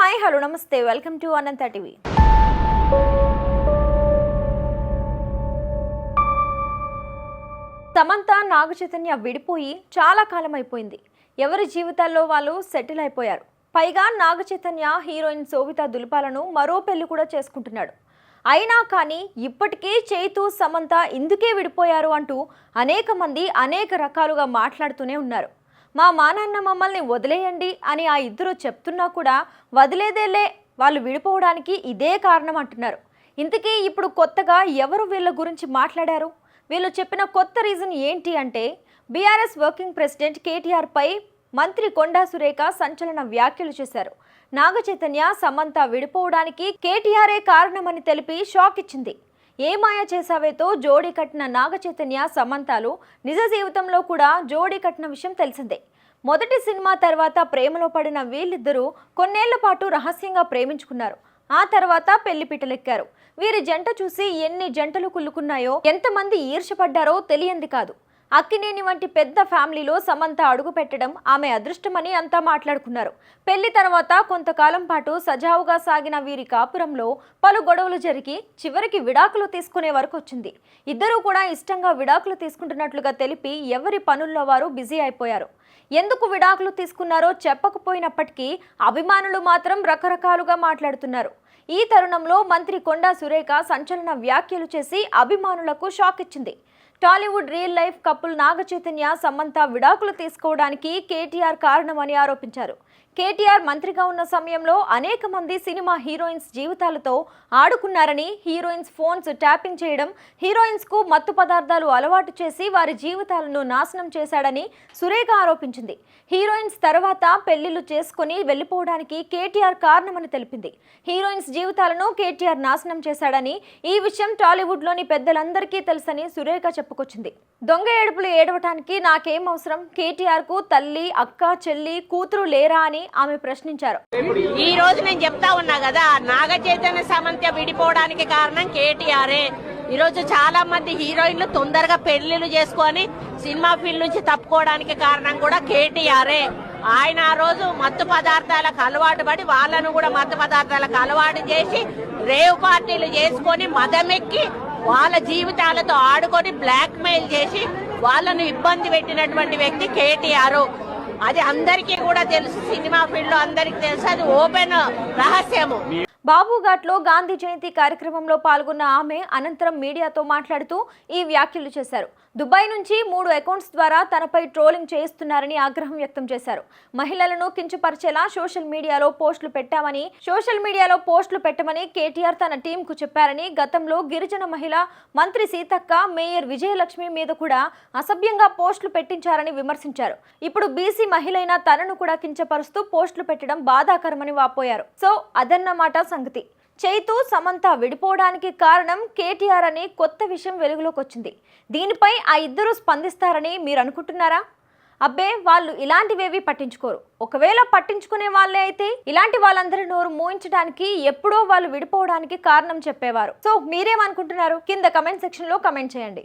Hi hello నమస్తే welcome to Anantha TV. Samantha Naga Chaitanya విడిపోయి చాలా కాలం అయిపోయింది. ఎవరి జీవితాల్లో వాళ్ళు సెటిల్ అయిపోయారు. పైగా నాగచైతన్య హీరోయిన్ శోభితా దులిపాలను మరో పెళ్లి కూడా చేసుకుంటున్నాడు. అయినా కానీ ఇప్పటికీ చైతు సమంత ఇందుకే విడిపోయారు అంటూ అనేక మంది అనేక రకాలుగా మాట్లాడుతూనే ఉన్నారు. మా నాన్న మమ్మల్ని వదిలేయండి అని ఆ ఇద్దరు చెప్తున్నా కూడా వదిలేదేలే, వాళ్ళు విడిపోవడానికి ఇదే కారణం అంటున్నారు. ఇంతకీ ఇప్పుడు కొత్తగా ఎవరు వీళ్ళ గురించి మాట్లాడారు? వీళ్ళు చెప్పిన కొత్త రీజన్ ఏంటి అంటే, బీఆర్ఎస్ వర్కింగ్ ప్రెసిడెంట్ కేటీఆర్ పై మంత్రి కొండా సురేఖ సంచలన వ్యాఖ్యలు చేశారు. నాగచైతన్య సమంత విడిపోవడానికి కేటీఆరే కారణమని తెలిపి షాక్ ఇచ్చింది. ఏ మాయ చేసావేతో జోడీ కట్టిన నాగచైతన్య సమంతలు నిజ జీవితంలో కూడా జోడీ కట్టిన విషయం తెలిసిందే. మొదటి సినిమా తర్వాత ప్రేమలో పడిన వీళ్ళిద్దరూ కొన్నేళ్ల పాటు రహస్యంగా ప్రేమించుకున్నారు. ఆ తర్వాత పెళ్లి పీటలెక్కారు. వీరి జంట చూసి ఎన్ని జంటలు కుళ్ళుకున్నాయో, ఎంతమంది ఈర్షపడ్డారో తెలియంది కాదు. అక్కినేని వంటి పెద్ద ఫ్యామిలీలో సమంత అడుగు పెట్టడం ఆమె అదృష్టమని అంతా మాట్లాడుకున్నారు. పెళ్లి తర్వాత కొంతకాలం పాటు సజావుగా సాగిన వీరి కాపురంలో పలు గొడవలు జరిగి చివరికి విడాకులు తీసుకునే వరకు వచ్చింది. ఇద్దరూ కూడా ఇష్టంగా విడాకులు తీసుకుంటున్నట్లుగా తెలిపి ఎవరి పనుల్లో వారు బిజీ అయిపోయారు. ఎందుకు విడాకులు తీసుకున్నారో చెప్పకపోయినప్పటికీ అభిమానులు మాత్రం రకరకాలుగా మాట్లాడుతున్నారు. ఈ తరుణంలో మంత్రి కొండా సురేఖ సంచలన వ్యాఖ్యలు చేసి అభిమానులకు షాక్ ఇచ్చింది. Tollywood real life couple Naga Chaitanya Samantha విడాకులు తీసుకోవడానికి కేటీఆర్ కారణమని ఆరోపించారు. కేటీఆర్ మంత్రిగా ఉన్న సమయంలో అనేక మంది సినిమా హీరోయిన్స్ జీవితాలతో ఆడుకున్నారని, హీరోయిన్స్ ఫోన్స్ ట్యాపింగ్ చేయడం, హీరోయిన్స్ కు మత్తు పదార్థాలు అలవాటు చేసి వారి జీవితాలను నాశనం చేశాడని సురేఖ ఆరోపించింది. హీరోయిన్స్ తర్వాత పెళ్లిళ్లు చేసుకుని వెళ్లిపోవడానికి కేటీఆర్ కారణమని తెలిపింది. హీరోయిన్స్ జీవితాలను కేటీఆర్ నాశనం చేశాడని, ఈ విషయం టాలీవుడ్ లోని పెద్దలందరికీ తెలుసని సురేఖ చెప్పుకొచ్చింది. దొంగ ఏడుపులు ఏడవటానికి నాకేం అవసరం? కేటీఆర్ కు తల్లి, అక్క, చెల్లి, కూతురు లేరా అని ఆమె ప్రశ్నించారు. ఈ రోజు నేను చెప్తా ఉన్నా కదా, నాగ చైతన్య సమంత విడిపోవడానికి కారణం కేటీఆరే. ఈ రోజు చాలా మంది హీరోయిన్లు తొందరగా పెళ్లిళ్ళు చేసుకొని సినిమా ఫీల్డ్ నుంచి తప్పుకోవడానికి కారణం కూడా కేటీఆరే. ఆయన ఆ రోజు మత్తు పదార్థాలకు అలవాటు పడి వాళ్ళను కూడా మత్తు పదార్థాలకు అలవాటు చేసి రేవ్ పార్టీలు చేసుకొని మదమెక్కి వాళ్ళ జీవితాలతో ఆడుకొని బ్లాక్ మెయిల్ చేసి వాళ్ళను ఇబ్బంది పెట్టినటువంటి వ్యక్తి కేటీఆర్. అది అందరికీ కూడా తెలుసు, సినిమా ఫీల్డ్ లో అందరికీ తెలుసు, అది ఓపెన్ రహస్యము. బాబుఘాట్ లో గాంధీ జయంతి కార్యక్రమంలో పాల్గొన్న ఆమె అనంతరం మీడియాతో మాట్లాడుతూ ఈ వ్యాఖ్యలు చేశారు. దుబాయ్ నుంచి 3 అకౌంట్స్ ద్వారా తనపై ట్రోలింగ్ చేయిస్తున్నారని ఆగ్రహం వ్యక్తం చేశారు. మహిళలను కించపరిచేలా సోషల్ మీడియాలో పోస్టులు పెట్టమని కేటీఆర్ తన టీం కు చెప్పారని, గతంలో గిరిజన మహిళ మంత్రి సీతక్క, మేయర్ విజయలక్ష్మి మీద కూడా అసభ్యంగా పోస్టులు పెట్టించారని విమర్శించారు. ఇప్పుడు బీసీ మహిళైన తనను కూడా కించపరుస్తూ పోస్టులు పెట్టడం బాధాకరమని వాపోయారు. సో అదన్నమాట సంగతి. చైతు సమంత విడిపోవడానికి కారణం కేటీఆర్ అని కొత్త విషయం వెలుగులోకి వచ్చింది. దీనిపై ఆ ఇద్దరు స్పందిస్తారని మీరు అనుకుంటున్నారా? అబ్బే, వాళ్ళు ఇలాంటివేవి పట్టించుకోరు. ఒకవేళ పట్టించుకునే వాళ్ళే అయితే ఇలాంటి వాళ్ళందరి నోరు మూయించడానికి ఎప్పుడో వాళ్ళు విడిపోవడానికి కారణం చెప్పేవారు. సో మీరేమనుకుంటున్నారు? కింద కమెంట్ సెక్షన్ లో కమెంట్ చేయండి.